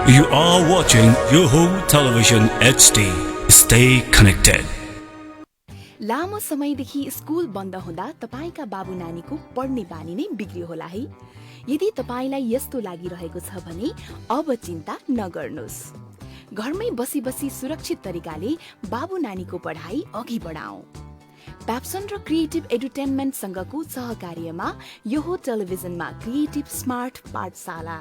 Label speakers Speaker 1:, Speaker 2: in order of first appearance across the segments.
Speaker 1: You are watching Yoho Television HD. Stay connected.
Speaker 2: लामो समयदेखि school बन्द हुँदा तपाईका बाबु नानीको पढ्ने बानी नै बिग्रियो होला है। यदि तपाईलाई यस्तो लागिरहेको छ भने अब चिन्ता नगर्नुस्। घरमै बसी बसी सुरक्षित तरिकाले बाबु नानीको पढाइ अघि बढाऊ। प्याप्सन र क्रिएटिभ एडुटेनमेन्ट सँगको सहकार्यमा योहो टेलिभिजनमा क्रिएटिभ स्मार्ट पाठशाला।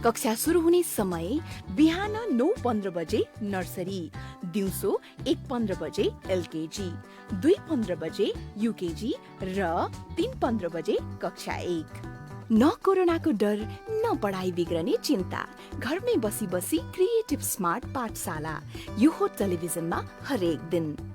Speaker 2: कक्षा सुरु हुने समय बिहान 9:15 बजे नर्सरी, दिउँसो 1:15 बजे एलकेजी, 2:15 बजे युकेजी र 3:15 बजे कक्षा 1। न कोरोनाको डर न पढाइ बिग्रने चिन्ता। घरमै बसी बसी क्रिएटिभ स्मार्ट पाठशाला योहो टेलिभिजनमा हरेक दिन।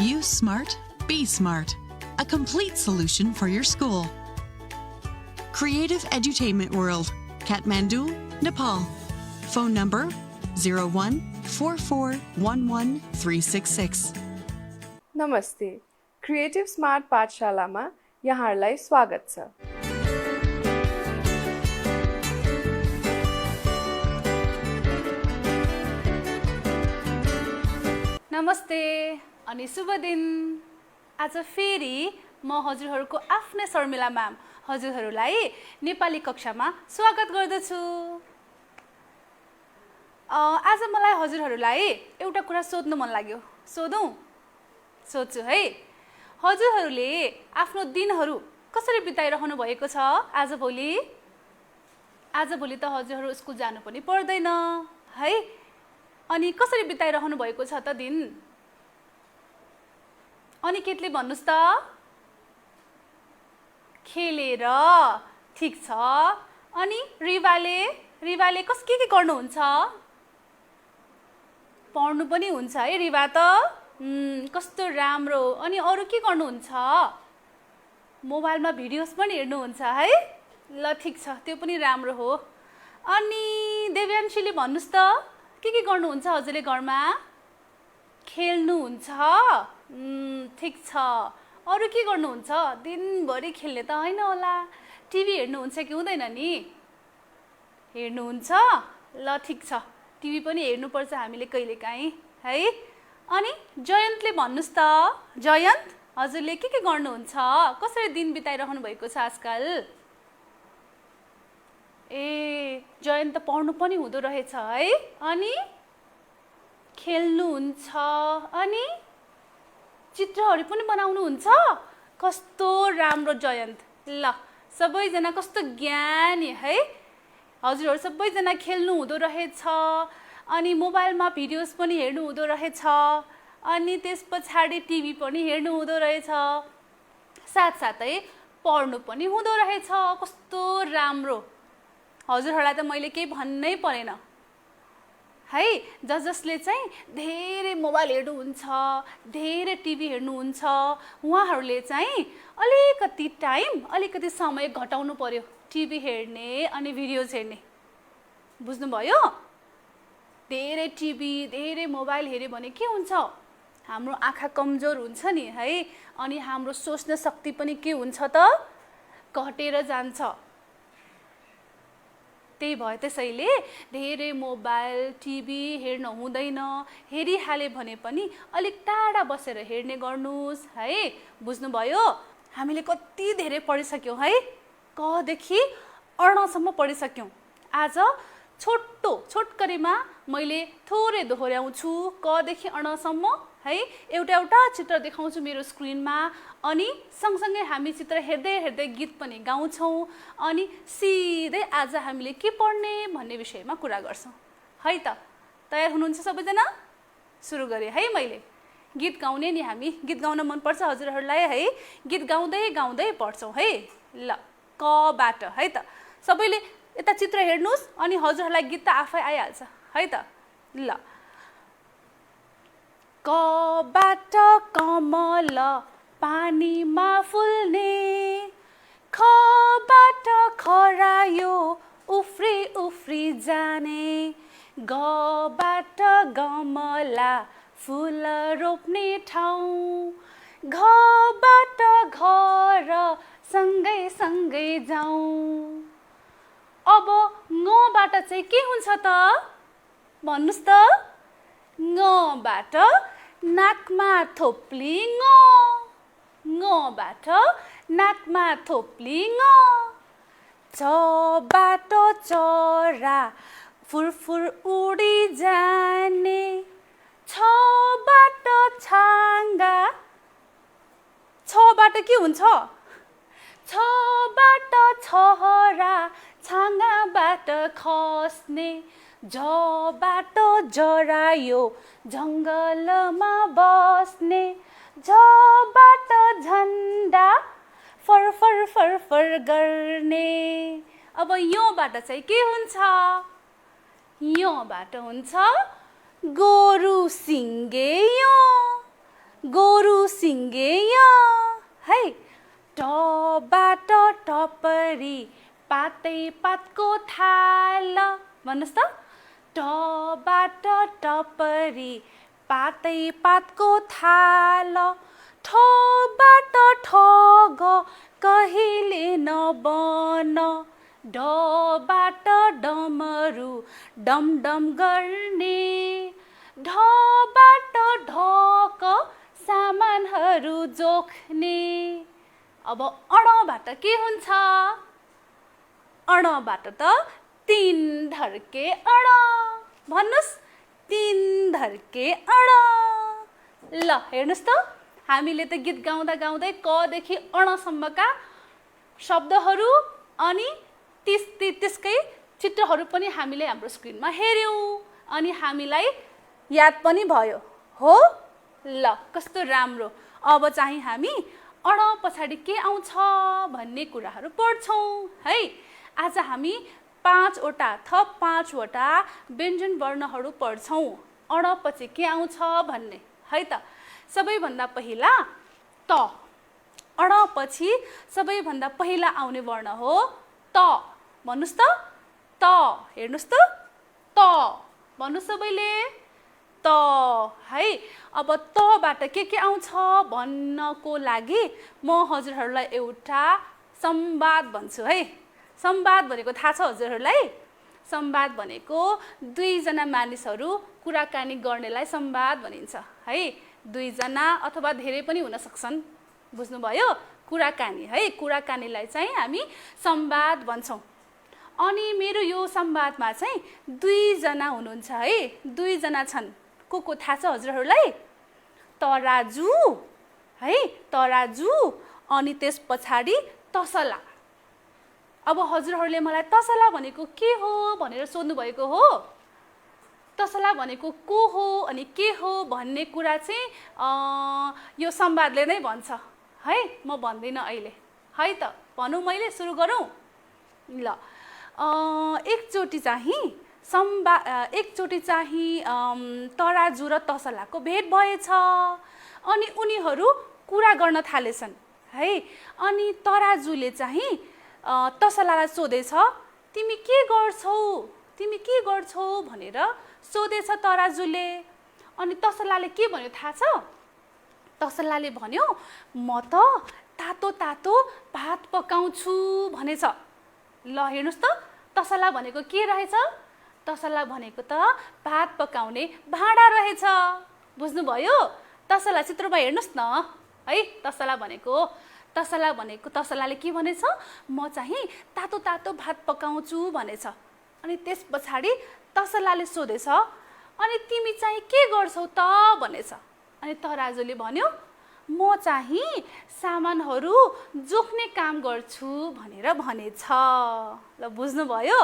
Speaker 3: Use smart, be smart. A complete solution for your school. Creative Edutainment World, Kathmandu, Nepal. Phone number 0144113666.
Speaker 4: नमस्ते, क्रिएटिभ स्मार्ट पाठशालामा यहाँहरूलाई स्वागत छ।
Speaker 5: नमस्ते अनि शुभ दिन। आज फेरि म हजुरहरूको आफ्नै शर्मिला म्याम हजुरहरूलाई नेपाली कक्षामा स्वागत गर्दछु। आज मलाई हजुरहरूलाई एउटा कुरा सोध्नु मन लाग्यो। सोधौँ? सोध्छु है। हजुरहरूले आफ्नो दिनहरू कसरी बिताइरहनु भएको छ आजभोलि? आजभोलि त हजुरहरू स्कुल जानु पनि पर्दैन है। अनि कसरी बिताइरहनु भएको छ त दिन? अनिकेतले भन्नुस् त? खेलेर। ठिक छ। अनि रिवाले के गर्नुहुन्छ? पढ्नु पनि हुन्छ है रिवा त? कस्तो राम्रो। अनि अरू के गर्नुहुन्छ? मोबाइलमा भिडियोज पनि हेर्नुहुन्छ है? ल ठिक छ, त्यो पनि राम्रो हो। अनि देव्यान्शीले भन्नुस् त? के गर्नुहुन्छ हजुरले घरमा? खेल्नुहुन्छ? ठिक छ। अरू के गर्नुहुन्छ? दिनभरि खेल्ने त होइन होला। टिभी हेर्नुहुन्छ कि हुँदैन नि? हेर्नुहुन्छ? ल ठिक छ, टिभी पनि हेर्नुपर्छ हामीले कहिलेकाहीँ है। अनि जयन्तले भन्नुस् त? जयन्त, हजुरले के गर्नुहुन्छ? कसरी दिन बिताइरहनु भएको छ आजकल? ए, जयन्त त पढ्नु पनि हुँदो रहेछ है। अनि खेल्नुहुन्छ? अनि चित्रहरू पनि बनाउनुहुन्छ? कस्तो राम्रो जयन्त। ल, सबैजना कस्तो ज्ञानी है। हजुरहरू सबैजना खेल्नु हुँदो रहेछ, अनि मोबाइलमा भिडियोज पनि हेर्नु हुँदो रहेछ, अनि त्यस पछाडि टिभी पनि हेर्नु हुँदो रहेछ, साथसाथै पढ्नु पनि हुँदो रहेछ। कस्तो राम्रो। हजुरहरूलाई त मैले केही भन्नै परेन है। जसले चाहिँ धेरै मोबाइल हेर्नुहुन्छ, धेरै टिभी हेर्नुहुन्छ, उहाँहरूले चाहिँ अलिकति समय घटाउनु पर्यो टिभी हेर्ने अनि भिडियोज हेर्ने। बुझ्नुभयो? धेरै टिभी धेरै मोबाइल हेऱ्यो भने के हुन्छ? हाम्रो आँखा कमजोर हुन्छ नि है। अनि हाम्रो सोच्ने शक्ति पनि के हुन्छ त? घटेर जान्छ। त्यही भयो त्यसैले धेरै मोबाइल टिभी हेर्न हुँदैन। हेरिहाले भने पनि अलिक टाढा बसेर हेर्ने गर्नुहोस् है। बुझ्नुभयो? हामीले कति धेरै पढिसक्यौँ है। कदेखि अणसम्म पढिसक्यौँ। आज छोटकरीमा मैले थोरै दोहोऱ्याउँछु कदेखि अणसम्म है। एउटा चित्र देखाउँछु मेरो स्क्रिनमा, अनि सँगसँगै हामी चित्र हेर्दै गीत पनि गाउँछौँ, अनि सिधै आज हामीले के पढ्ने भन्ने विषयमा कुरा गर्छौँ है त। तयार हुनुहुन्छ सबैजना? सुरु गरेँ है मैले। गीत गाउने नि हामी। गीत गाउन मनपर्छ हजुरहरूलाई है? गीत गाउँदै पढ्छौँ है। ल, कबाट है त। सबैले यता चित्र हेर्नुहोस्, अनि हजुरहरूलाई गीत त आफै आइहाल्छ है त। ल, कबाट कमल पानीमा फुल्ने, खबाट खरायो उफ्री जाने, गबाट गमला फुल रोप्ने ठाउँ घबाट घर सँगै सँगै जाउँ। अब ङबाट चाहिँ के हुन्छ त भन्नुस् त? ङबाट नाकमा थोप्ली ङबाट नाकमा थोप्ली चबाट चरा फुरफुर उडी जाने छबाट छाङ्गा छबाट के हुन्छ? छबाट छहरा छाङ्गाबाट खस्ने झबाट जरायो जङ्गलमा बस्ने झबाट झन्डा फरफर फरफर गर्ने। अब योबाट चाहिँ के हुन्छ? योबाट हुन्छ गोरु सिङ्गे है। टबाट टपरी पातै पातको थाल भन्नुस् त? टबाट टपरी पातै पातको थाल ठबाट ठग कहिले नबन ढबाट डमरू डमडम गर्ने ढबाट ढक सामानहरू जोख्ने। अब अणबाट के हुन्छ? अणबाट त तीन धर्के अण भन्नुस्। तीन धर्के अण। ल हेर्नुस् त हामीले त गीत गाउँदा गाउँदै कदेखि अणसम्मका शब्दहरू अनि त्यसकै चित्रहरू पनि हामीले हाम्रो स्क्रिनमा हेर्यौँ अनि हामीलाई याद पनि भयो हो। ल कस्तो राम्रो। अब चाहिँ हामी अण पछाडि के आउँछ भन्ने कुराहरू पढ्छौँ है। आज हामी 5वटा व्यञ्जन वर्णहरू पढ्छौँ। अण पछि के आउँछ भन्ने है त। सबैभन्दा पहिला त। अण पछि सबैभन्दा पहिला आउने वर्ण हो त। भन्नुस् त? त हेर्नुस् त। त भन्नु सबैले त है। अब तबाट के आउँछ भन्नको लागि म हजुरहरूलाई एउटा संवाद भन्छु है। संवाद भनेको थाहा छ हजुरहरूलाई? संवाद भनेको दुईजना मानिसहरू कुराकानी गर्नेलाई संवाद भनिन्छ है। दुईजना अथवा धेरै पनि हुन सक्छन्। बुझ्नुभयो? कुराकानी है। कुराकानीलाई चाहिँ हामी संवाद भन्छौँ। अनि मेरो यो संवादमा चाहिँ दुईजना हुनुहुन्छ है। दुईजना छन्। को थाहा छ हजुरहरूलाई? तराजु है। तराजु अनि त्यस पछाडि तसला। अब हजुरहरूले मलाई तसला भनेको के हो भनेर सोध्नु भएको हो। तसला भनेको को हो अनि के हो भन्ने कुरा चाहिँ यो संवादले नै भन्छ है। म भन्दिनँ अहिले है त। भनौँ मैले सुरु गरौँ। ल एकचोटि चाहिँ तराजु र तसलाको भेट भएछ अनि उनीहरू कुरा गर्न थालेछन् है। अनि तराजुले चाहिँ तसलालाई सोधेछ तिमी के गर्छौ भनेर सोधेछ तराजुले। अनि तसलाले के भन्यो थाहा छ? तसलाले भन्यो म त तातो तातो भात पकाउँछु भनेछ। ल हेर्नुस् त तसला भनेको के रहेछ? तसला भनेको त भात पकाउने भाँडा रहेछ। बुझ्नुभयो? तसला चित्रमा हेर्नुस् न है। तसलाले के भनेछ? म चाहिँ तातो तातो भात पकाउँछु भनेछ। अनि त्यस पछाडि तसलाले सोधेछ अनि तिमी चाहिँ के गर्छौ त भनेछ। अनि तराजुले भन्यो म चाहिँ सामानहरू जोख्ने काम गर्छु भनेर भनेछ। ल बुझ्नुभयो?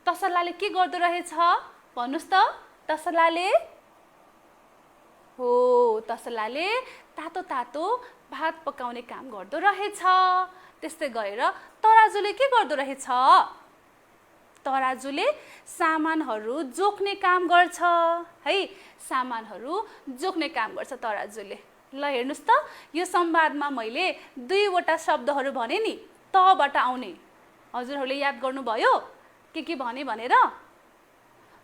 Speaker 5: तसलाले के गर्दो रहेछ भन्नुस् त? तसलाले तातो तातो भात पकाउने काम गर्दो रहेछ। त्यस्तै गरेर तराजुले के गर्दो रहेछ? तराजुले सामानहरू जोख्ने काम गर्छ है। सामानहरू जोख्ने काम गर्छ तराजुले। ल हेर्नुस् त यो संवादमा मैले दुईवटा शब्दहरू भने नि तबाट आउने। हजुरहरूले याद गर्नुभयो के भने भनेर?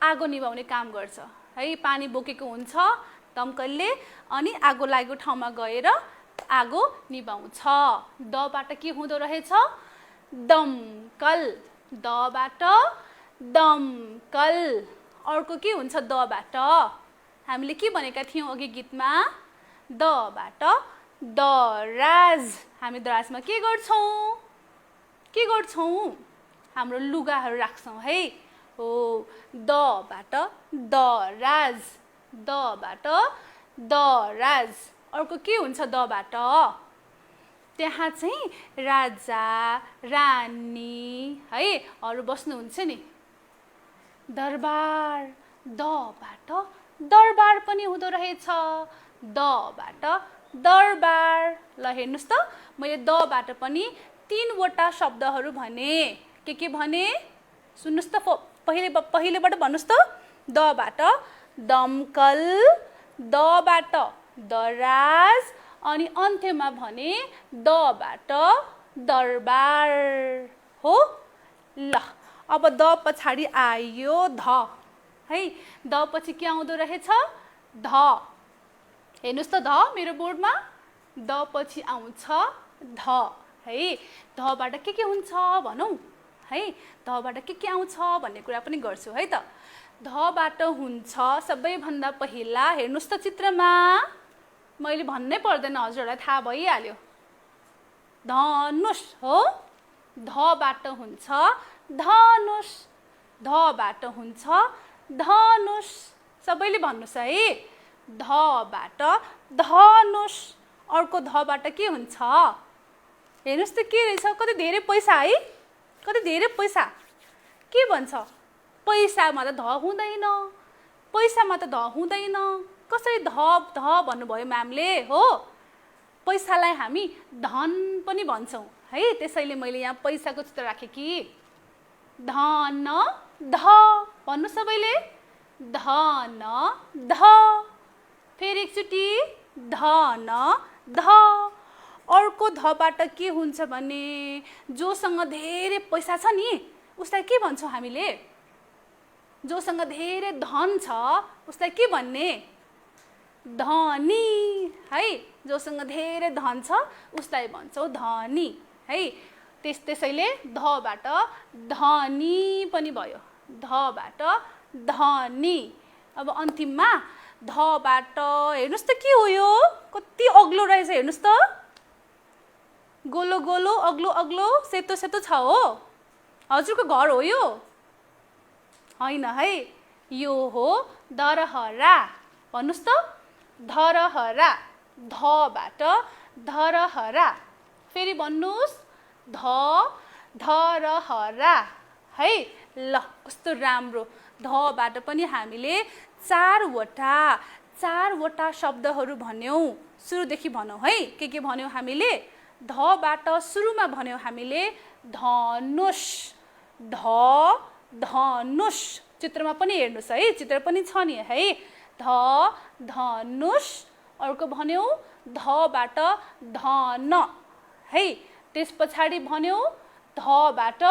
Speaker 5: आगो निभाउने काम गर्छ है। पानी बोकेको हुन्छ दमकलले अनि आगो लागेको ठाउँमा गएर आगो निभाउँछ। दबाट के हुँदो रहेछ? दमकल। दबाट दमकल। अर्को के हुन्छ दबाट? हामीले के भनेका थियौँ अघि गीतमा? दबाट दराज। हामी दराजमा के गर्छौँ? के गर्छौँ? हाम्रो लुगाहरू राख्छौँ है। हो, दबाट दराज। दबाट दराज। अर्को के हुन्छ दबाट? त्यहाँ चाहिँ राजा रानी है अरू बस्नुहुन्छ नि। दरबार। दबाट दरबार पनि हुँदो रहेछ। दबाट दरबार। ल हेर्नुहोस् त, मैले दबाट पनि 3वटा शब्दहरू भने। के भने? सुन्नुहोस् त, पहिलेबाट भन्नुहोस् त। दबाट दमकल, दबाट दराज अनि अन्त्यमा भने दबाट दरबार हो। ल अब द पछाडि आयो ध है। द पछि के आउँदो रहेछ? ध। हेर्नुहोस् त ध मेरो बोर्डमा। द पछि आउँछ ध है। धबाट के हुन्छ भनौँ है। धबाट के आउँछ भन्ने कुरा पनि गर्छु है त। धबाट हुन्छ सबैभन्दा पहिला, हेर्नुहोस् त चित्रमा, मैले भन्नै पर्दैन, हजुरहरूलाई थाहा भइहाल्यो। धनुष हो। धबाट हुन्छ धनुष। धबाट हुन्छ धनुष। सबैले भन्नुहोस् है। धबाट धनुष। अर्को धबाट के हुन्छ? हेर्नुहोस् त के रहेछ? कति धेरै पैसा है। कति धेरै पैसा। के भन्छ? पैसामा त ध हुँदैन। पैसामा त ध हुँदैन। कसरी ध भन्नुभयो म्यामले? हो, पैसालाई हामी धन पनि भन्छौँ है। त्यसैले मैले यहाँ पैसाको चित्र राखेँ कि। धन ध भन्नु सबैले। धन ध। फेरि एकचोटि धन ध। अर्को धबाट के हुन्छ भने जोसँग धेरै पैसा छ नि उसलाई के भन्छौँ हामीले? जोसँग धेरै धन छ उसलाई के भन्ने? धनी है। जोसँग धेरै धन छ उसलाई भन्छौँ धनी है। त्यसैले धबाट धनी पनि भयो। धबाट धनी। अब अन्तिममा धबाट हेर्नुहोस् त के हो यो? कति अग्लो रहेछ हेर्नुहोस् त। गोलो गोलो अग्लो अग्लो सेतो सेतो छ हो। हजुरको घर हो यो? होइन है, यो हो धरहरा। भन्नुहोस् त, धरहरा। धबाट धरहरा। फेरि भन्नुहोस्, ध धरहरा है। ल कस्तो राम्रो। धबाट पनि हामीले चारवटा शब्दहरू भन्यौँ। सुरुदेखि भनौँ है। के भन्यौँ हामीले? धबाट सुरुमा भन्यौँ हामीले धनुष। ध धनुष। चित्रमा पनि हेर्नुहोस् है। चित्र पनि छ नि है। ध धनुष। अर्को भन्यौँ धबाट धन है। त्यस पछाडि भन्यौँ धबाट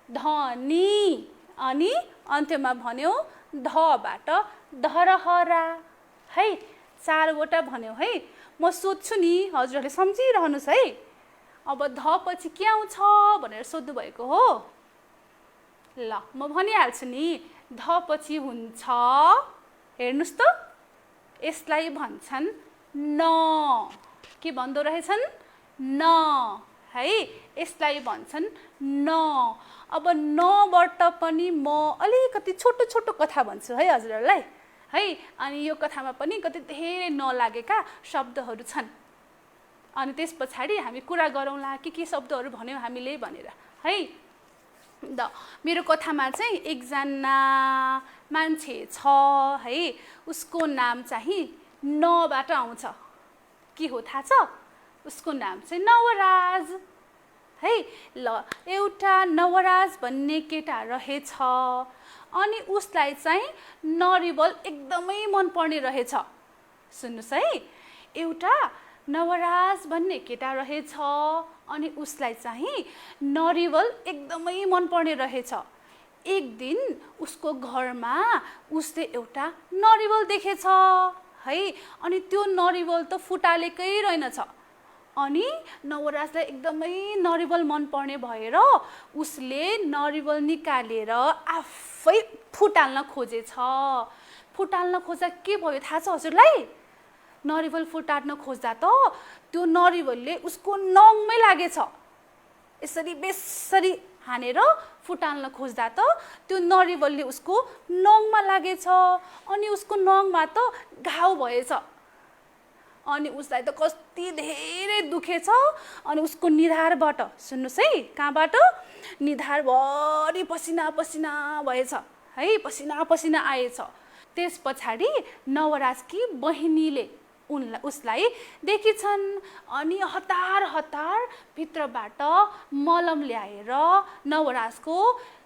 Speaker 5: धनी अनि अन्त्यमा भन्यौँ धबाट धरहरा है। 4वटा भन्यौँ है। म सोध्छु नि, हजुरहरूले सम्झिरहनुहोस् है। अब ध पछि के आउँछ भनेर सोध्नु भएको हो। ल म भनिहाल्छु नि। ध पछि हुन्छ, हेर्नुहोस् त, यसलाई भन्छन् न। के भन्दो रहेछन्? न है। यसलाई भन्छन् न। अब नबाट पनि म अलिकति छोटो छोटो कथा भन्छु है हजुरहरूलाई है। अनि यो कथामा पनि कति धेरै नलागेका शब्दहरू छन्। अनि त्यस पछाडि हामी कुरा गरौँला के शब्दहरू भन्यौँ हामीले भनेर है। मेरो कथामा चाहिँ एकजना मान्छे छ है। उसको नाम चाहिँ नबाट आउँछ। के हो थाहा छ? उसको नाम चाहिँ नवराज है। ल एउटा नवराज भन्ने केटा रहेछ। अनि उसलाई चाहिँ नरिवल एकदमै मनपर्ने रहेछ। सुन्नुहोस् है। एउटा नवराज भन्ने केटा रहेछ अनि उसलाई चाहिँ नरिवल एकदमै मनपर्ने रहेछ। एक दिन उसको घरमा उसले एउटा नरिवल देखेछ है। अनि त्यो नरिवल त फुटालेकै रहेनछ। अनि नवराजलाई एकदमै नरिवल मन पर्ने भएर उसले नरिवल निकालेर आफै फुटाल्न खोजेछ। फुटाल्न खोज्दा के भयो थाहा छ हजुरलाई? नरिवल फुटाल्न खोज्दा त त्यो नरिवलले उसको नङमै लागेछ। यसरी बेसरी हानेर फुटाल्न खोज्दा त त्यो नरिवलले उसको नङमा लागेछ। अनि उसको नङमा त घाउ भएछ। अनि उसलाई त कति धेरै दुखेछ। अनि उसको निधारबाट सुन्नुहोस् है, कहाँबाट? निधारभरि पसिना पसिना भएछ है, पसिना पसिना आएछ। त्यस पछाडि नवराजकी बहिनीले उसलाई देखेछन्। अनि हतार हतार भित्रबाट मलम ल्याएर नवराजको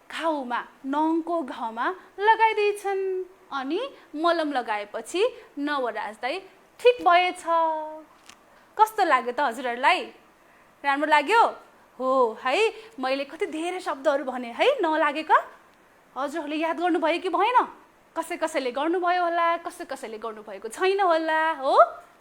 Speaker 5: घाउमा, नङको घाउमा लगाइदिएछन्। अनि मलम लगाएपछि नवराजलाई ठिक भएछ। कस्तो लाग्यो त हजुरहरूलाई? राम्रो लाग्यो हो है? मैले कति धेरै शब्दहरू भने है नलागेका। हजुरहरूले याद गर्नुभयो कि भएन? कसैले गर्नुभयो होला, कसैले गर्नुभएको छैन होला। हो,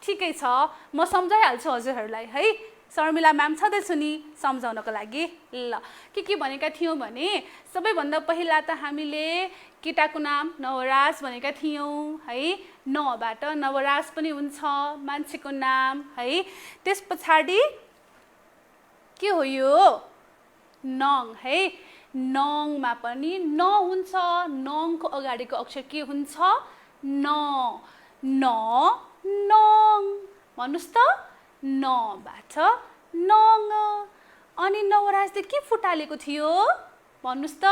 Speaker 5: ठिकै छ, म सम्झाइहाल्छु हजुरहरूलाई है। शर्मिला म्याम छँदैछु नि सम्झाउनको लागि। ल, के भनेका थियौँ भने सबैभन्दा पहिला त हामीले केटाको नाम नवराज भनेका थियौँ है। नबाट नवराज पनि हुन्छ मान्छेको नाम है। त्यस पछाडि के हो यो? नङ है। नङमा पनि न हुन्छ। नङको अगाडिको अक्षर के हुन्छ? न। न, नङ। भन्नुहोस् त, नबाट नङ। अनि नवराजले के फुटालेको थियो? भन्नुहोस् त।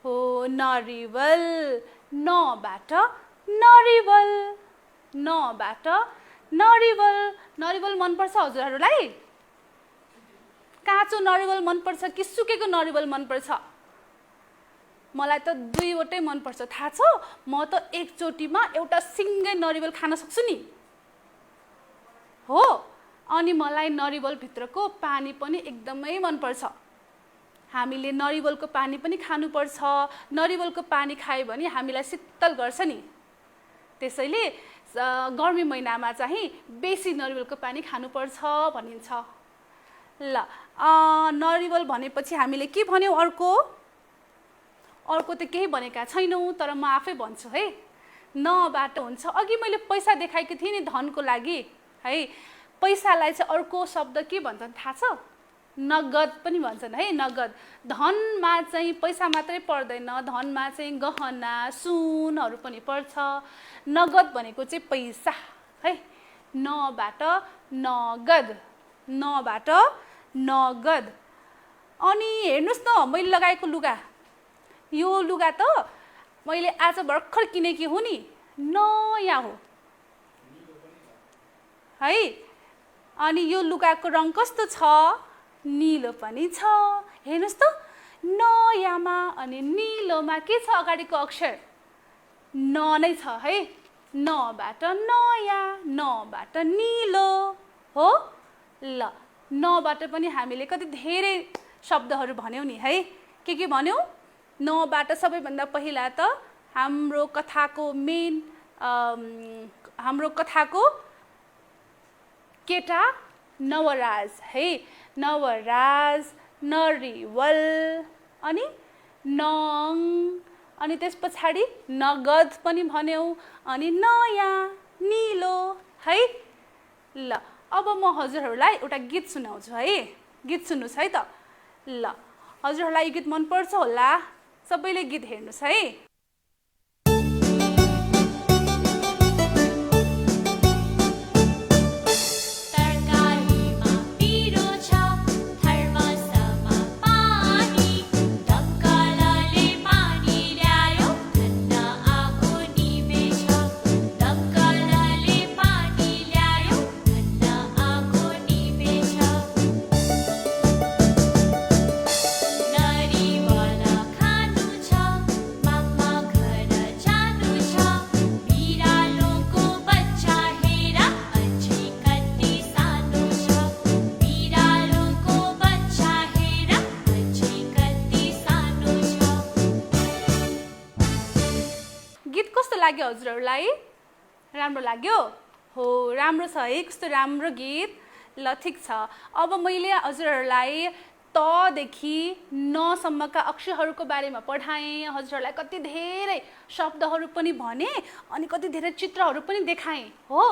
Speaker 5: हो, नरिवल। नबाट नरिवल। नबाट नरिवल। नरिवल मनपर्छ हजुरहरूलाई? काँचो नरिवल मनपर्छ कि सुकेको नरिवल मनपर्छ? मलाई त दुईवटै मनपर्छ। थाहा छ, म त एकचोटिमा एउटा सिङ्गै नरिवल खान सक्छु नि। हो, अनि मलाई नरिवलभित्रको पानी पनि एकदमै मनपर्छ। हामीले नरिवलको पानी पनि खानुपर्छ। नरिवलको पानी खायो भने हामीलाई शीतल गर्छ नि। त्यसैले गर्मी महिनामा चाहिँ बेसी नरिवलको पानी खानुपर्छ भनिन्छ। ल, नरिवल भनेपछि हामीले के भन्यौँ? अर्को त केही भनेका छैनौँ, तर म आफै भन्छु है। नबाट हुन्छ। अघि मैले पैसा देखाएको थिएँ नि धनको लागि है। पैसालाई चाहिँ अर्को शब्द के भन्छन् थाहा छ? नगद पनि भन्छन् है। नगद। धनमा चाहिँ पैसा मात्रै पर्दैन, धनमा चाहिँ गहना सुनहरू पनि पर्छ। नगद भनेको चाहिँ पैसा है। नबाट नगद। नबाट नगद। अनि हेर्नुहोस् न, मैले लगाएको लुगा, यो लुगा त मैले आज भर्खर किनेकी हुँ नि, नयाँ हो है। अनि यो लुगाको रङ कस्तो छ? नीलो पनि छ। हेर्नुहोस् त, नयाँमा अनि नीलोमा के छ अगाडिको अक्षर? न नै छ है। नबाट नयाँ, नबाट नीलो हो। ल, नबाट पनि हामीले कति धेरै शब्दहरू भन्यौँ नि है। के भन्यौँ? नबाट सबैभन्दा पहिला त हाम्रो कथाको हाम्रो कथाको केटा नवराज है। नवराज, नरिवल, अनि नङ, अनि त्यस पछाडि नगद पनि भन्यौँ, अनि नयाँ, निलो है। ल, अब म हजुरहरूलाई एउटा गीत सुनाउँछु है। गीत सुन्नुहोस् है त। ल, हजुरहरूलाई यो गीत मनपर्छ होला, सबैले गीत हेर्नुहोस् है।
Speaker 6: नरिवल खानु छ,
Speaker 5: कस्तो लाग्यो हजुरहरूलाई? राम्रो लाग्यो? हो, राम्रो छ है, कस्तो राम्रो गीत। ल ठिक छ, अब मैले हजुरहरूलाई तदेखि नसम्मका अक्षरहरूको बारेमा पढाएँ, हजुरहरूलाई कति धेरै शब्दहरू पनि भने अनि कति धेरै चित्रहरू पनि देखाएँ हो।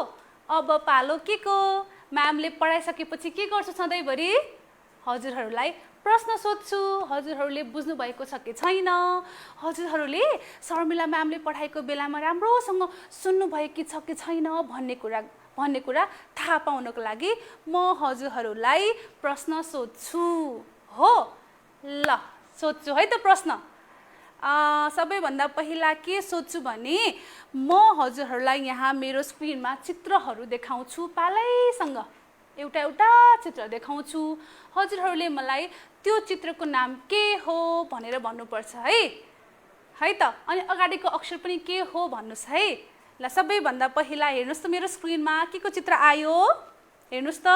Speaker 5: अब पालो के को? म्यामले पढाइसकेपछि के गर्छु सधैँभरि? हजुरहरूलाई प्रश्न सोध्छु, हजुरहरूले बुझ्नु भएको छ कि छैन, हजुरहरूले शर्मिला म्यामले पढाएको बेलामा राम्रोसँग सुन्नुभयो कि छ कि छैन भन्ने कुरा थाहा पाउनको लागि म हजुरहरूलाई प्रश्न सोध्छु हो। ल सोध्छु है त प्रश्न। सबैभन्दा पहिला के सोध्छु भने म हजुरहरूलाई यहाँ मेरो स्क्रिनमा चित्रहरू देखाउँछु, पालैसँग एउटा एउटा चित्र देखाउँछु। हजुरहरूले मलाई त्यो चित्रको नाम के हो भनेर भन्नुपर्छ है त। अनि अगाडिको अक्षर पनि के हो भन्नुहोस् है। ल सबैभन्दा पहिला हेर्नुहोस् त मेरो स्क्रिनमा के को चित्र आयो? हेर्नुहोस् त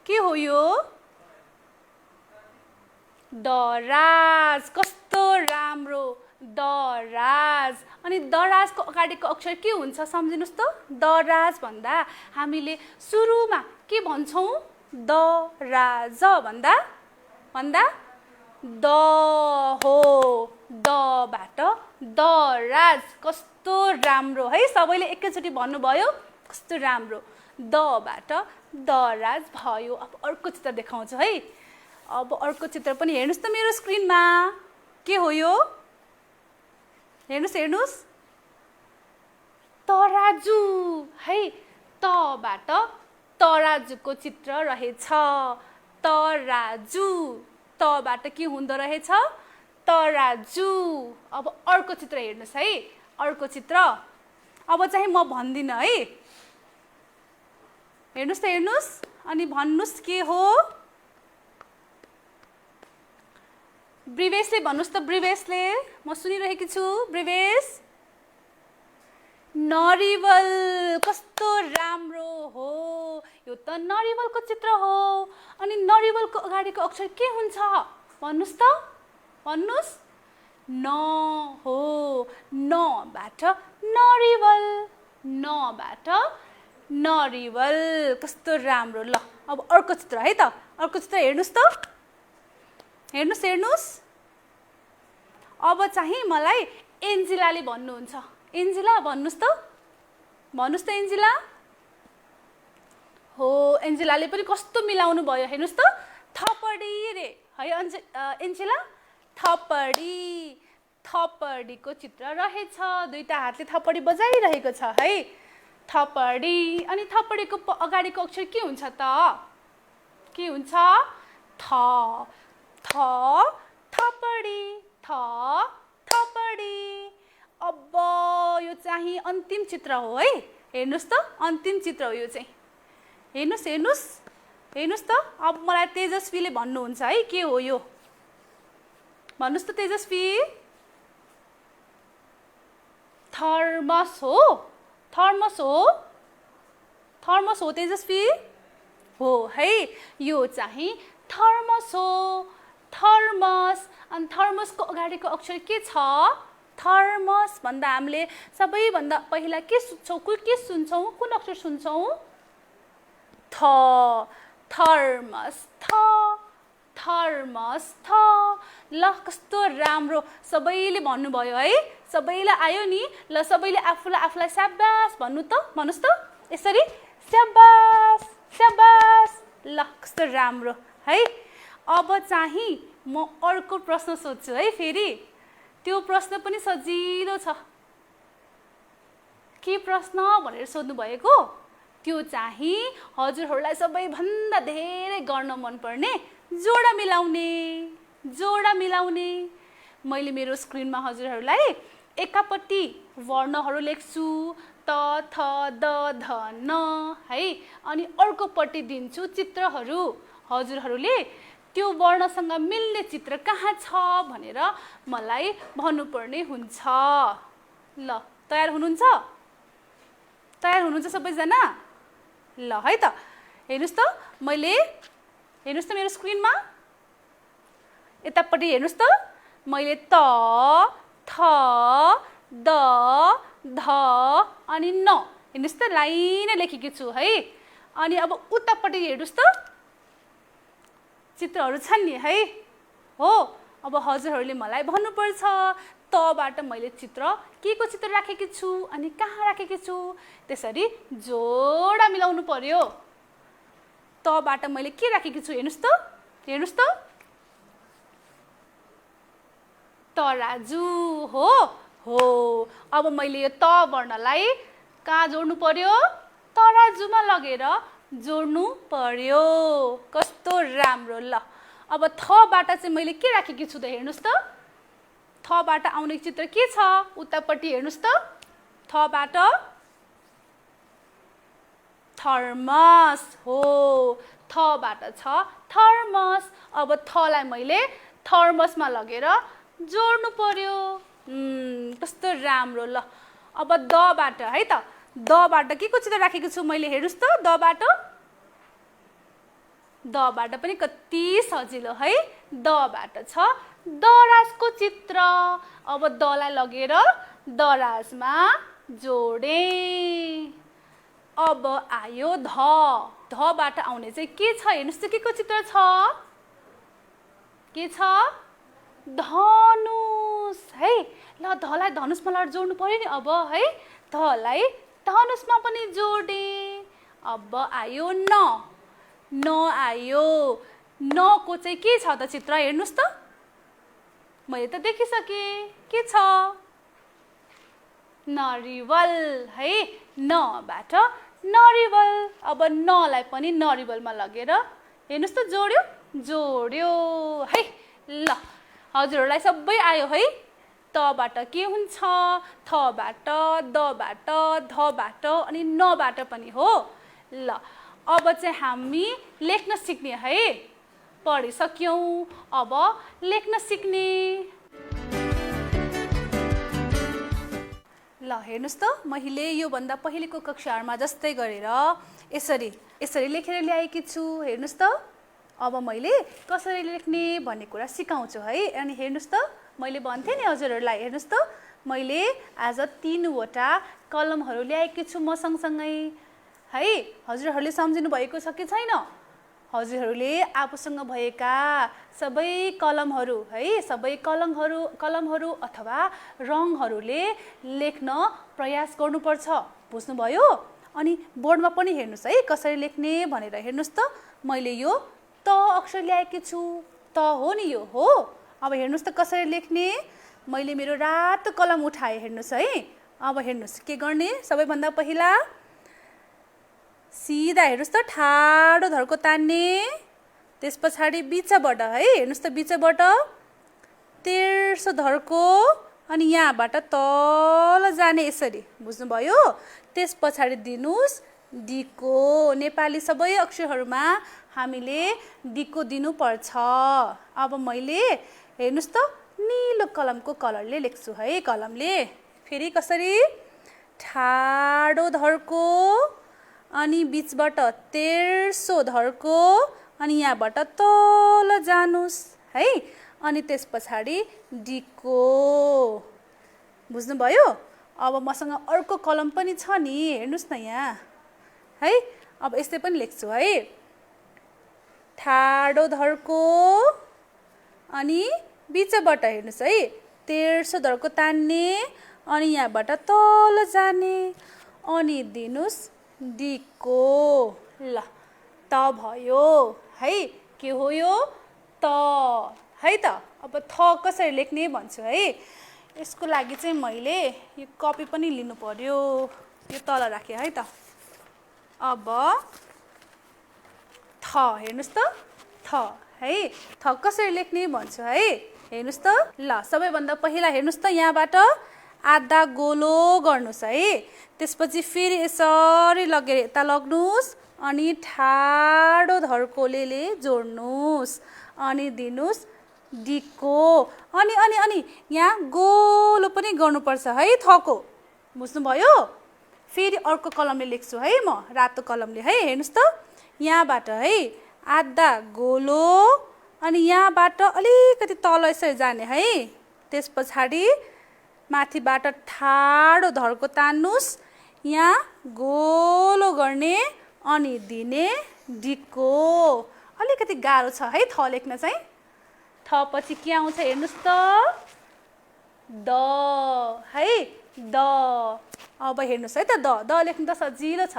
Speaker 5: के हो यो? दराज। कस्तो राम्रो, दराज। अनि दराजको अगाडिको अक्षर के हुन्छ सम्झिनुहोस् त। दराज भन्दा हामीले सुरुमा के भन्छौँ? दराज भन्दा द हो, दबाट दराज। कस्तो राम्रो है, सबैले एकैचोटि भन्नुभयो, कस्तो राम्रो। दबाट दराज भयो। अब अर्को चित्र देखाउँछु है। अब अर्को चित्र पनि हेर्नुहोस् त मेरो स्क्रिनमा के हो यो? हेर्नुहोस् तराजु है। तबाट तराजुको चित्र रहेछ। तराजु, तबाट के हुँदो रहेछ? तराजु। अब अर्को चित्र हेर्नुहोस् है। अर्को चित्र अब चाहिँ म भन्दिनँ है। हेर्नुहोस् त, हेर्नुहोस् अनि भन्नुहोस् के हो? ब्रिवेशले भन्नुहोस् त, ब्रिवेशले। म सुनिरहेकी छु, ब्रिवेश। नरिवल। कस्तो राम्रो हो, यो त नरिवलको चित्र हो। अनि नरिवलको अगाडिको अक्षर के हुन्छ भन्नुहोस् त, भन्नुहोस्। न हो, नबाट नरिवल, नबाट नरिवल। कस्तो राम्रो। ल अब अर्को चित्र है त। अर्को चित्र हेर्नुहोस् त, हेर्नुहोस्। अब चाहिँ मलाई एन्जिलाले भन्नुहुन्छ। एन्जिला भन्नुहोस् त, एन्जिला। हो, एन्जिलाले पनि कस्तो मिलाउनु भयो, हेर्नुहोस् त। थपडी रे है एन्जिला, थपडी। थपडीको चित्र रहेछ, दुईटा हातले थपडी बजाइरहेको छ है। थपडी। अनि थपडीको अगाडिको अक्षर के हुन्छ त? के हुन्छ? थ। थपडी, थपडी। अब यो चाहिँ अन्तिम चित्र हो है। हेर्नुहोस् त, अन्तिम चित्र हो यो चाहिँ। हेर्नुहोस् त। अब मलाई तेजस्वीले भन्नुहुन्छ है के हो यो? भन्नुहोस् त तेजस्वी। थर्मस हो, थर्मस हो तेजस्वी। हो है, यो चाहिँ थर्मस हो, थर्मस। अनि थर्मसको अगाडिको अक्षर के छ? थर्मस भन्दा हामीले सबैभन्दा पहिला के सुन्छौँ? के सुन्छौँ? कुन अक्षर सुन्छौँ? थ। थर्मस, थर्मस, थ। ल कस्तो राम्रो, सबैले भन्नुभयो है। सबैलाई आयो नि। ल सबैले आफूलाई स्याबास भन्नु त, भन्नुहोस् त यसरी, स्याबास, स्याबास। ल कस्तो राम्रो है। अब चाहिँ म अर्को प्रश्न सोध्छु है फेरि। त्यो प्रश्न पनि सजिलो छ। के प्रश्न भनेर सोध्नु भएको? त्यो चाहिँ हजुरहरूलाई सबैभन्दा धेरै गर्न मनपर्ने जोडा मिलाउने। मैले मेरो स्क्रिनमा हजुरहरूलाई एकापट्टि वर्णहरू लेख्छु, त, थ, द, ध, न है। अनि अर्कोपट्टि दिन्छु चित्रहरू। हजुरहरूले त्यो वर्णसँग मिल्ने चित्र कहाँ छ भनेर मलाई भन्नुपर्ने हुन्छ। ल तयार हुनुहुन्छ? तयार हुनुहुन्छ सबैजना? ल है त। हेर्नुहोस् त, हेर्नुहोस् त मेरो स्क्रिनमा। यतापट्टि हेर्नुहोस् त, मैले त, थ द ध अनि न। हेर्नुहोस् त लाइनै लेखेकी छु है। अनि अब उतापट्टि हेर्नुहोस् त चित्रहरू छन् नि है। हो अब हजुरहरूले मलाई भन्नुपर्छ तबाट मैले के को चित्र राखेकी छु अनि कहाँ राखेकी छु। त्यसरी जोडा मिलाउनु पर्यो। तबाट मैले के राखेकी छु हेर्नुहोस् त तराजु हो। हो अब मैले यो त वर्णलाई कहाँ जोड्नु पर्यो? तराजुमा लगेर जोड्नु पर्यो। कस्तो राम्रो। ल अब थबाट चाहिँ मैले के राखेकी छु त हेर्नुहोस् त। थबाट आउने चित्र के छ उतापट्टि हेर्नुहोस् त। थबाट थर्मस हो। थबाट छ थर्मस। अब थलाई मैले थर्मसमा लगेर जोड्नु पर्यो। कस्तो राम्रो। ल अब दबाट है त। दबाट के को चित्र राखेको छु मैले हेर्नुहोस् त। दबाट पनि कति सजिलो है। दबाट छ दराजको चित्र। अब दलाई लगेर दराजमा जोडे। अब आयो ध। धबाट आउने चाहिँ के छ हेर्नुहोस् त। के को चित्र छ? के छ? धनुष है। ल धलाई धनुषमा लगेर जोड्नु पर्यो नि अब है। धलाई धनुषमा पनि जोडे। अब आयो न। न आयो। न को चाहिँ के छ त चित्र हेर्नुहोस् त। मैले त देखिसकेँ। के छ? नरिवल है। नबाट नरिवल। अब नलाई पनि नरिवलमा लगेर हेर्नुहोस् त जोड्यो है। ल हजुरहरूलाई सबै आयो है। तबाट के हुन्छ? थबाट दबाट धबाट अनि नबाट पनि हो। ल अब चाहिँ हामी लेख्न सिक्ने है। पढिसक्यौँ अब लेख्न सिक्ने। ल हेर्नुहोस् त मैले योभन्दा पहिलेको कक्षाहरूमा जस्तै गरेर यसरी लेखेर ल्याएकी छु। हेर्नुहोस् त अब मैले कसरी लेख्ने भन्ने कुरा सिकाउँछु है। अनि हेर्नुहोस् त मैले भन्थेँ नि हजुरहरूलाई। हेर्नुहोस् त मैले आज 3वटा कलमहरू ल्याएकी छु म सँगसँगै है। हजुरहरूले सम्झिनु भएको छ कि छैन? हजुरहरूले आफूसँग भएका सबै कलमहरू है सबै कलमहरू अथवा रङहरूले लेख्न प्रयास गर्नुपर्छ। बुझ्नुभयो? अनि बोर्डमा पनि हेर्नुहोस् है कसरी लेख्ने भनेर। हेर्नुहोस् त मैले यो त अक्षर ल्याएकी छु। त हो नि यो हो। अब हेर्नुहोस् त कसरी लेख्ने। मैले मेरो रातो कलम उठाएँ। हेर्नुहोस् है। अब हेर्नुहोस् के गर्ने। सबैभन्दा पहिला सिधा हेर्नुहोस् त ठाडो धर्को तान्ने। त्यस पछाडि बिचबाट है। हेर्नुहोस् त बिचबाट तेर्सो धर्को अनि यहाँबाट तल जाने यसरी। बुझ्नुभयो? त्यस पछाडि दिनुस् डिको। नेपाली सबै अक्षरहरूमा हामीले डिको दिनुपर्छ। अब मैले हेर्नुहोस् त नीलो कलमको कलरले लेख्छु है। कलमले फेरि कसरी ठाडो धर्को अनि बिचबाट तेर्सो धर्को अनि यहाँबाट तल जानुस् है। अनि त्यस पछाडि डिको। बुझ्नुभयो? अब मसँग अर्को कलम पनि छ नि। हेर्नुहोस् न यहाँ है। अब यस्तै पनि लेख्छु है। ठाडो धर्को अनि बिचबाट हेर्नुहोस् है तेर्सो धर्को तान्ने अनि यहाँबाट तल जाने अनि दिनुस् डिको। ल त भयो है। के हो यो? त है त। अब थ कसरी लेख्ने भन्छु है। यसको लागि चाहिँ मैले यो कपी पनि लिनु पर्यो। यो तल राखेँ है त। अब थ हेर्नुहोस् त। थ है। थ कसरी लेख्ने भन्छु है। हेर्नुहोस् त। ल सबैभन्दा पहिला हेर्नुहोस् त यहाँबाट आधा गोलो गर्नुहोस् है। त्यसपछि फेरि यसरी लगेर यता लग्नुहोस् अनि ठाडो धर्कोले जोड्नुहोस् अनि दिनुहोस् डिको। अनि अनि अनि यहाँ गोलो पनि गर्नुपर्छ है थको। बुझ्नुभयो? फेरि अर्को कलमले लेख्छु है म रातो कलमले है। हेर्नुहोस् त यहाँबाट है आधा गोलो अनि यहाँबाट अलिकति तल यसरी जाने है। त्यस पछाडि माथिबाट ठाडो धर्को तान्नुस्, यहाँ गोलो गर्ने अनि दिने डिको। अलिकति गाह्रो छ है थ लेख्न चाहिँ। थ पछि के आउँछ हेर्नुहोस् त, द है, द। अब हेर्नुहोस् है त, द लेख्नु त सजिलो छ।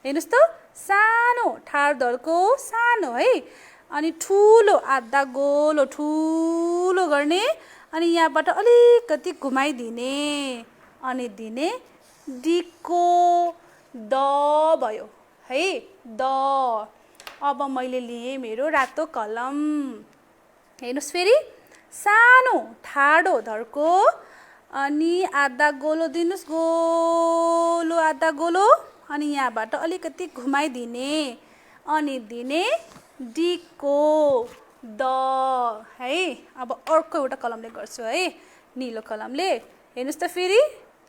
Speaker 5: हेर्नुहोस् त, सानो ठाडो धर्को सानो है, अनि ठुलो आधा गोलो ठुलो गर्ने अनि यहाँबाट अलिकति घुमाइदिने अनि दिने डिको, द भयो है, द। अब मैले लिएँ मेरो रातो कलम। हेर्नुहोस् फेरि, सानो ठाडो धर्को अनि आधा गोलो दिनुहोस्, गोलो आधा गोलो अनि यहाँबाट अलिकति घुमाइदिने अनि दिने डिको, द है। अब अर्को एउटा कलमले गर्छु है, निलो कलमले। हेर्नुहोस् त फेरि,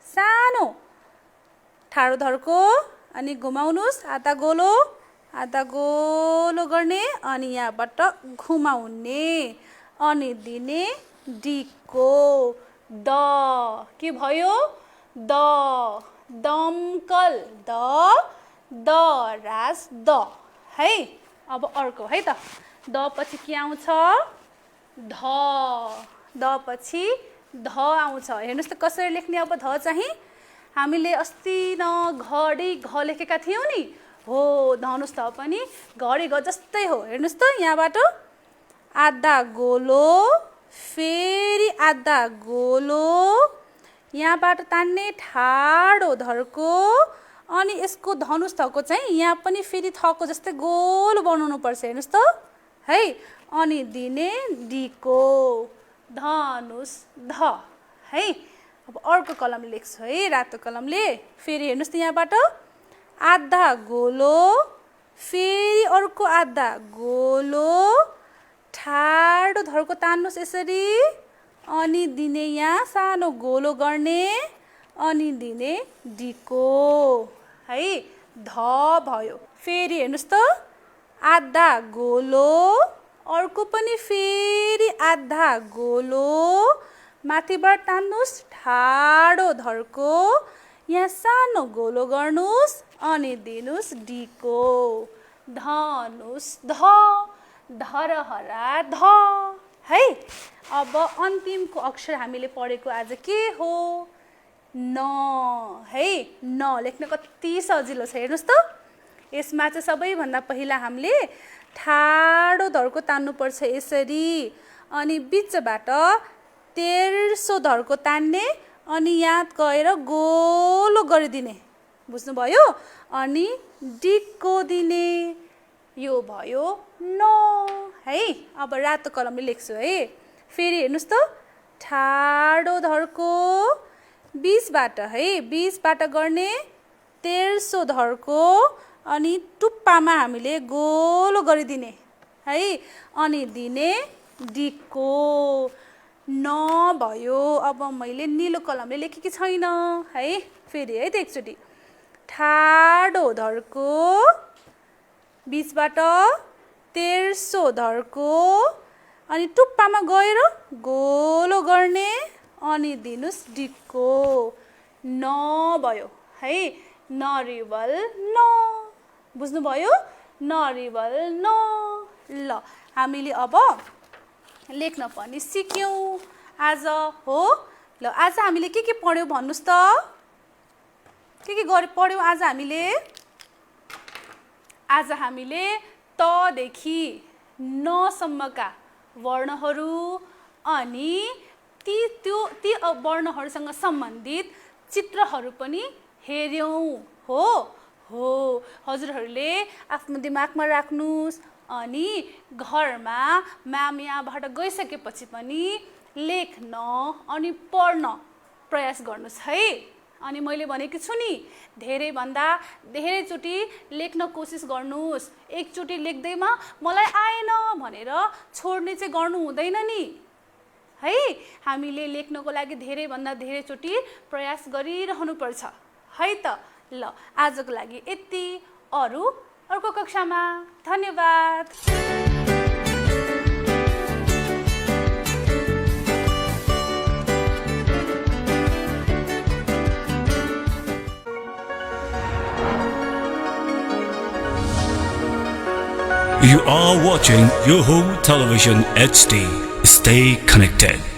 Speaker 5: सानो ठाडो धर्को अनि घुमाउनुहोस्, आधा गोलो गर्ने अनि यहाँबाट घुमाउने अनि दिने डिको, द। के भयो, द, दमकल, द राज, द है। अब अर्को है त, द पछि के आउँछ, ध, द पछि ध आउँछ। हेर्नुहोस् त कसरी लेख्ने अब ध चाहिँ। हामीले अस्ति न घडी घ लेखेका थियौँ नि, हो धनुष त पनि घडी घ जस्तै हो। हेर्नुहोस् त, यहाँबाट आधा गोलो फेरि आधा गोलो, यहाँबाट तान्ने ठाडो धर्को अनि यसको धनुष थको चाहिँ यहाँ पनि फेरि थको जस्तै गोलो बनाउनु पर्छ। हेर्नुहोस् त है, अनि दिने डिको, धनुष, ध है। अब अर्को कलमले लेख्छु है, रातो कलमले। फेरि हेर्नुहोस् त, यहाँबाट आधा गोलो फेरि अर्को आधा गोलो, ठाडो धर्को तान्नुहोस् यसरी अनि दिने यहाँ सानो गोलो गर्ने अनि दिने डिको है, ध भयो। फेरि हेर्नुहोस् त, आधा गोलो अर्को पनि फेरि आधा गोलो, माथिबाट तान्नुहोस्, ठाडो धर्को यहाँ सानो गोलो गर्नुहोस् अनि दिनुहोस् डिको, धनुष, ध, धरहरा, ध है। अब अन्तिमको अक्षर हामीले पढेको आज के हो, न है। न लेख्न कति सजिलो छ हेर्नुहोस् त। यसमा चाहिँ सबैभन्दा पहिला हामीले ठाडो धर्को तान्नुपर्छ यसरी, अनि बिचबाट तेर्सो धर्को तान्ने अनि यहाँ गएर गोलो गरिदिने, बुझ्नुभयो, अनि डिको दिने। यो भयो न है। अब रातो कलमले लेख्छु है। फेरि हेर्नुहोस् त, ठाडो धर्को बिचबाट है, बिचबाट गर्ने तेर्सो धर्को अनि टुप्पामा हामीले गोलो गरिदिने है अनि दिने डिको, न भयो। अब मैले निलो कलमले लेखेकी छैन है। फेरि है त एकचोटि, ठाडो धर्को बिचबाट तेर्सो धर्को अनि टुप्पामा गएर गोलो गर्ने अनि दिनुहोस् डिको, न भयो है। नरिवल, न, बुझ्नुभयो, नरिवल, न। ल, हामीले अब लेख्न पनि सिक्यौँ आज हो। ल, आज हामीले के पढ्यौँ भन्नुहोस् त, के पढ्यौँ आज हामीले? आज हामीले तदेखि नसम्मका वर्णहरू अनि ती वर्णहरूसँग सम्बन्धित चित्रहरू पनि हेर्यौँ हो। हजुरहरूले आफ्नो दिमागमा राख्नुस् अनि घरमा म्याम यहाँबाट गइसकेपछि पनि लेख्न अनि पढ्न प्रयास गर्नुस् है। अनि मैले भनेकी छु नि, धेरैभन्दा धेरैचोटि लेख्न कोसिस गर्नुस्। एकचोटि लेख्दैमा मलाई आएन भनेर छोड्ने चाहिँ गर्नु हुँदैन नि है। हामीले लेख्नको लागि धेरैभन्दा धेरैचोटि प्रयास गरिरहनुपर्छ है त। ल, आजको लागि यति, अरू अर्को कक्षामा। धन्यवाद।
Speaker 1: You are watching Yoho Television HD. Stay connected.